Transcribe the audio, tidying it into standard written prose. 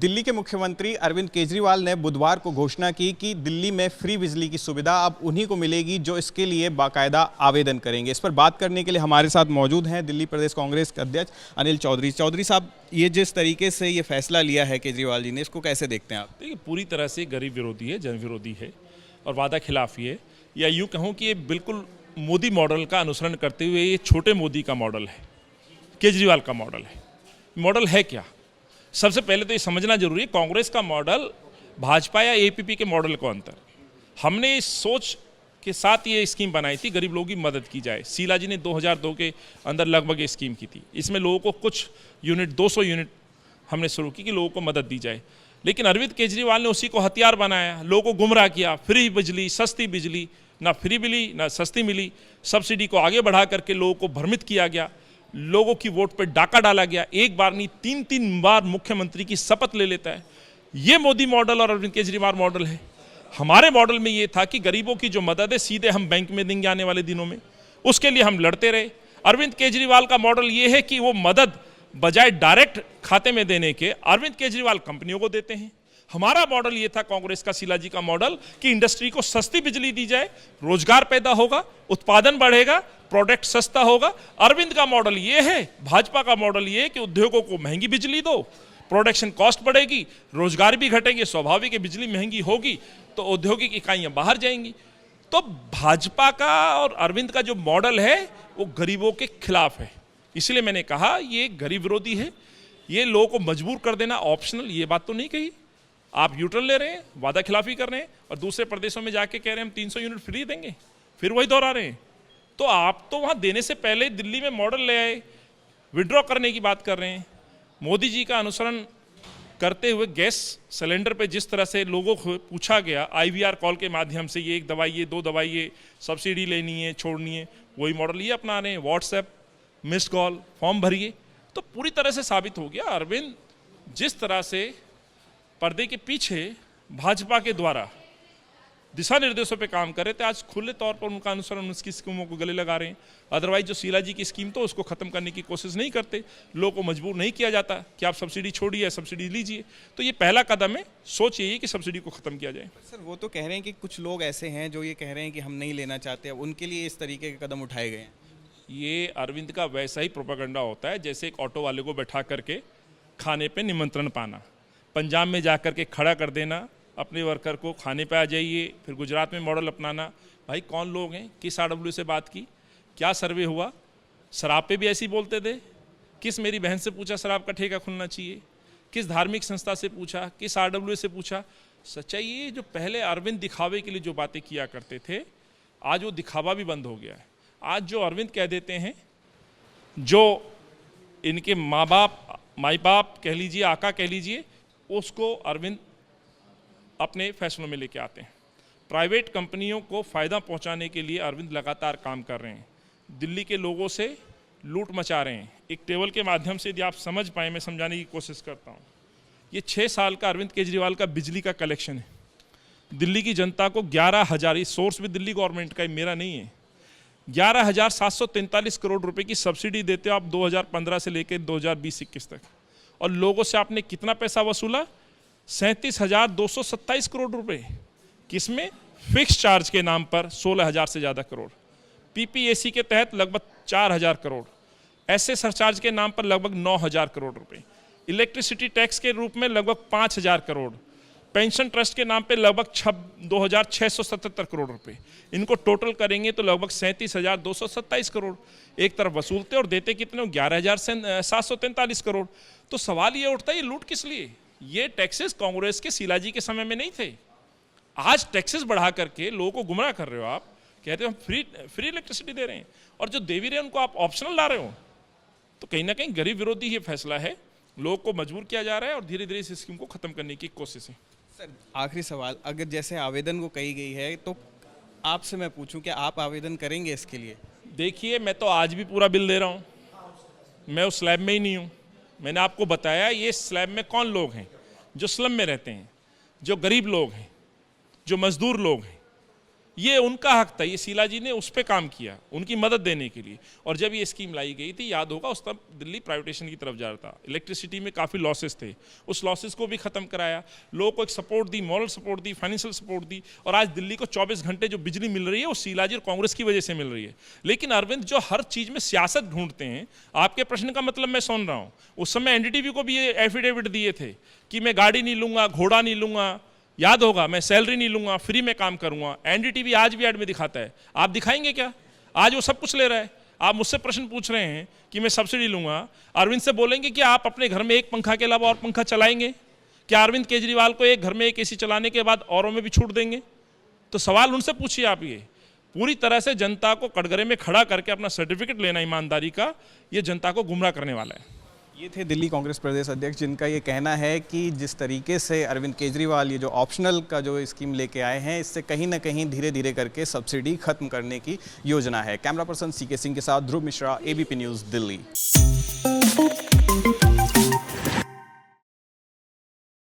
दिल्ली के मुख्यमंत्री अरविंद केजरीवाल ने बुधवार को घोषणा की कि दिल्ली में फ्री बिजली की सुविधा अब उन्हीं को मिलेगी जो इसके लिए बाकायदा आवेदन करेंगे। इस पर बात करने के लिए हमारे साथ मौजूद हैं दिल्ली प्रदेश कांग्रेस के अध्यक्ष अनिल चौधरी। चौधरी साहब, ये जिस तरीके से ये फैसला लिया है केजरीवाल जी ने, इसको कैसे देखते हैं आप? देखिए, पूरी तरह से गरीब विरोधी है, जन विरोधी है और वादा खिलाफी है, या यूँ कहूँ कि ये बिल्कुल मोदी मॉडल का अनुसरण करते हुए ये छोटे मोदी का मॉडल है, केजरीवाल का मॉडल है। मॉडल है क्या? सबसे पहले तो ये समझना जरूरी है, कांग्रेस का मॉडल भाजपा या एपीपी के मॉडल को अंतर। हमने इस सोच के साथ ये स्कीम बनाई थी, गरीब लोगों की मदद की जाए। शीला जी ने 2002 के अंदर लगभग ये स्कीम की थी। इसमें लोगों को कुछ यूनिट, 200 यूनिट हमने शुरू की कि लोगों को मदद दी जाए। लेकिन अरविंद केजरीवाल ने उसी को हथियार बनाया, लोगों को गुमराह किया। फ्री बिजली, सस्ती बिजली, ना फ्री मिली ना सस्ती मिली। सब्सिडी को आगे बढ़ा करके लोगों को भ्रमित किया गया, लोगों की वोट पर डाका डाला गया। एक बार नहीं, 3-3 बार मुख्यमंत्री की शपथ ले लेता है। ये मोदी मॉडल और अरविंद केजरीवाल मॉडल है। हमारे मॉडल में ये था कि गरीबों की जो मदद है सीधे हम बैंक में देंगे आने वाले दिनों में, उसके लिए हम लड़ते रहे। अरविंद केजरीवाल का मॉडल ये है कि वो मदद बजाय डायरेक्ट खाते में देने के अरविंद केजरीवाल कंपनियों को देते हैं। हमारा मॉडल ये था, कांग्रेस का, शीला जी का मॉडल, कि इंडस्ट्री को सस्ती बिजली दी जाए, रोजगार पैदा होगा, उत्पादन बढ़ेगा, प्रोडक्ट सस्ता होगा। अरविंद का मॉडल ये है, भाजपा का मॉडल ये है कि उद्योगों को महंगी बिजली दो, प्रोडक्शन कॉस्ट बढ़ेगी, रोजगार भी घटेंगे। स्वाभाविक है, बिजली महंगी होगी तो औद्योगिक इकाइयां बाहर जाएंगी। तो भाजपा का और अरविंद का जो मॉडल है वो गरीबों के खिलाफ है। इसलिए मैंने कहा ये गरीब विरोधी है। ये लोगों को मजबूर कर देना ऑप्शनल, ये बात तो नहीं कही। आप यूटर्न ले रहे हैं, वादा खिलाफी कर रहे हैं और दूसरे प्रदेशों में जाके कह रहे हैं हम 300 यूनिट फ्री देंगे, फिर वही दोहरा रहे हैं। तो आप तो वहां देने से पहले दिल्ली में मॉडल ले आए, विड्रॉ करने की बात कर रहे हैं। मोदी जी का अनुसरण करते हुए गैस सिलेंडर पे जिस तरह से लोगों को पूछा गया IVR कॉल के माध्यम से, ये 1 दवाई, ये 2 दवाई, ये सब्सिडी लेनी है, छोड़नी है, वही मॉडल ये अपना रहे हैं। व्हाट्सएप, मिस्ड कॉल, फॉर्म भरिए। तो पूरी तरह से साबित हो गया अरविंद जिस तरह से पर्दे के पीछे भाजपा के द्वारा दिशा निर्देशों पे काम कर रहे थे, आज खुले तौर पर उनका अनुसरण, उसकी स्कीमों को गले लगा रहे हैं। अदरवाइज जो शीला जी की स्कीम तो उसको खत्म करने की कोशिश नहीं करते, लोगों को मजबूर नहीं किया जाता कि आप सब्सिडी छोड़िए, सब्सिडी लीजिए। तो ये पहला कदम है, सोच यही कि सब्सिडी को खत्म किया जाए। सर, वो तो कह रहे हैं कि कुछ लोग ऐसे हैं जो ये कह रहे हैं कि हम नहीं लेना चाहते, अब उनके लिए इस तरीके के कदम उठाए गए हैं। ये अरविंद का वैसा ही प्रोपेगेंडा होता है जैसे एक ऑटो वाले को बैठा करके खाने पे निमंत्रण पाना, पंजाब में जा कर के खड़ा कर देना अपने वर्कर को, खाने पे आ जाइए, फिर गुजरात में मॉडल अपनाना। भाई कौन लोग हैं? किस RW से बात की? क्या सर्वे हुआ? शराब पे भी ऐसे ही बोलते थे? किस मेरी बहन से पूछा शराब का ठेका खुलना चाहिए? किस धार्मिक संस्था से पूछा? किस RW से पूछा? सच्चाई ये, जो पहले अरविंद दिखावे के लिए जो बातें किया करते थे, आज वो दिखावा भी बंद हो गया है। आज जो अरविंद कह देते हैं, जो इनके माँ बाप कह लीजिए, आका कह लीजिए, उसको अरविंद अपने फैसलों में लेके आते हैं। प्राइवेट कंपनियों को फ़ायदा पहुंचाने के लिए अरविंद लगातार काम कर रहे हैं, दिल्ली के लोगों से लूट मचा रहे हैं। एक टेबल के माध्यम से यदि आप समझ पाए, मैं समझाने की कोशिश करता हूं। ये 6 साल का अरविंद केजरीवाल का बिजली का कलेक्शन है। दिल्ली की जनता को 11,000, ये सोर्स भी दिल्ली गवर्नमेंट का, मेरा नहीं है, 11,743 करोड़ रुपए की सब्सिडी देते हो आप 2015 से लेकर 2020-21 तक। और लोगों से आपने कितना पैसा वसूला? 37,227 करोड़ रुपए। किसमें? फिक्स चार्ज के नाम पर 16,000 से ज़्यादा करोड़, PPAC के तहत लगभग 4,000 करोड़, ऐसे सरचार्ज के नाम पर लगभग 9,000 करोड़ रुपए, इलेक्ट्रिसिटी टैक्स के रूप में लगभग 5,000 करोड़, पेंशन ट्रस्ट के नाम पे लगभग 2,677 करोड़ रुपए। इनको टोटल करेंगे तो लगभग 37,227 करोड़। एक तरफ वसूलते और देते कितने? 11,743 करोड़। तो सवाल ये उठता है, ये लूट किस लिए? ये टैक्सेस कांग्रेस के शीला जी के समय में नहीं थे। आज टैक्सेस बढ़ा करके लोगों को गुमराह कर रहे हो आप, कहते हो हम फ्री इलेक्ट्रिसिटी दे रहे हैं, और जो दे भी रहे हैं उनको आप ऑप्शनल ला रहे हो। तो कहीं ना कहीं गरीब विरोधी ये फैसला है, लोगों को मजबूर किया जा रहा है और धीरे धीरे इस स्कीम को खत्म करने की कोशिश है। सर, आखिरी सवाल, अगर जैसे आवेदन को कही गई है तो आपसे मैं पूछूं कि आप आवेदन करेंगे इसके लिए? देखिए, मैं तो आज भी पूरा बिल दे रहा हूँ, मैं उस स्लैब में ही नहीं हूँ। मैंने आपको बताया ये स्लैब में कौन लोग हैं, जो स्लम में रहते हैं, जो गरीब लोग हैं, जो मजदूर लोग हैं, ये उनका हक था, ये शीला जी ने उस पर काम किया उनकी मदद देने के लिए। और जब ये स्कीम लाई गई थी, याद होगा, उस तब दिल्ली प्राइवेटेशन की तरफ जा रहा था, इलेक्ट्रिसिटी में काफ़ी लॉसेस थे, उस लॉसेस को भी ख़त्म कराया, लोगों को एक सपोर्ट दी, मॉरल सपोर्ट दी, फाइनेंशियल सपोर्ट दी, और आज दिल्ली को 24 घंटे जो बिजली मिल रही है वो शीला जी और कांग्रेस की वजह से मिल रही है। लेकिन अरविंद जो हर चीज़ में सियासत ढूंढते हैं, आपके प्रश्न का मतलब मैं सुन रहा हूँ, उस समय एनडीटीवी को भी ये एफिडेविट दिए थे कि मैं गाड़ी नहीं लूँगा, घोड़ा नहीं लूँगा, याद होगा, मैं सैलरी नहीं लूँगा, फ्री में काम करूँगा। एनडीटीवी आज भी ऐड में दिखाता है, आप दिखाएंगे क्या? आज वो सब कुछ ले रहा है। आप मुझसे प्रश्न पूछ रहे हैं कि मैं सब्सिडी लूँगा, अरविंद से बोलेंगे कि आप अपने घर में एक पंखा के अलावा और पंखा चलाएंगे क्या? अरविंद केजरीवाल को एक घर में एक एसी चलाने के बाद औरों में भी छूट देंगे? तो सवाल उनसे पूछिए आप। ये पूरी तरह से जनता को कटघरे में खड़ा करके अपना सर्टिफिकेट लेना ईमानदारी का, ये जनता को गुमराह करने वाला है। ये थे दिल्ली कांग्रेस प्रदेश अध्यक्ष, जिनका ये कहना है कि जिस तरीके से अरविंद केजरीवाल ये जो ऑप्शनल का जो स्कीम लेके आए हैं, इससे कहीं ना कहीं धीरे धीरे करके सब्सिडी खत्म करने की योजना है। कैमरा पर्सन CK सिंह के साथ ध्रुव मिश्रा, ABP न्यूज़, दिल्ली।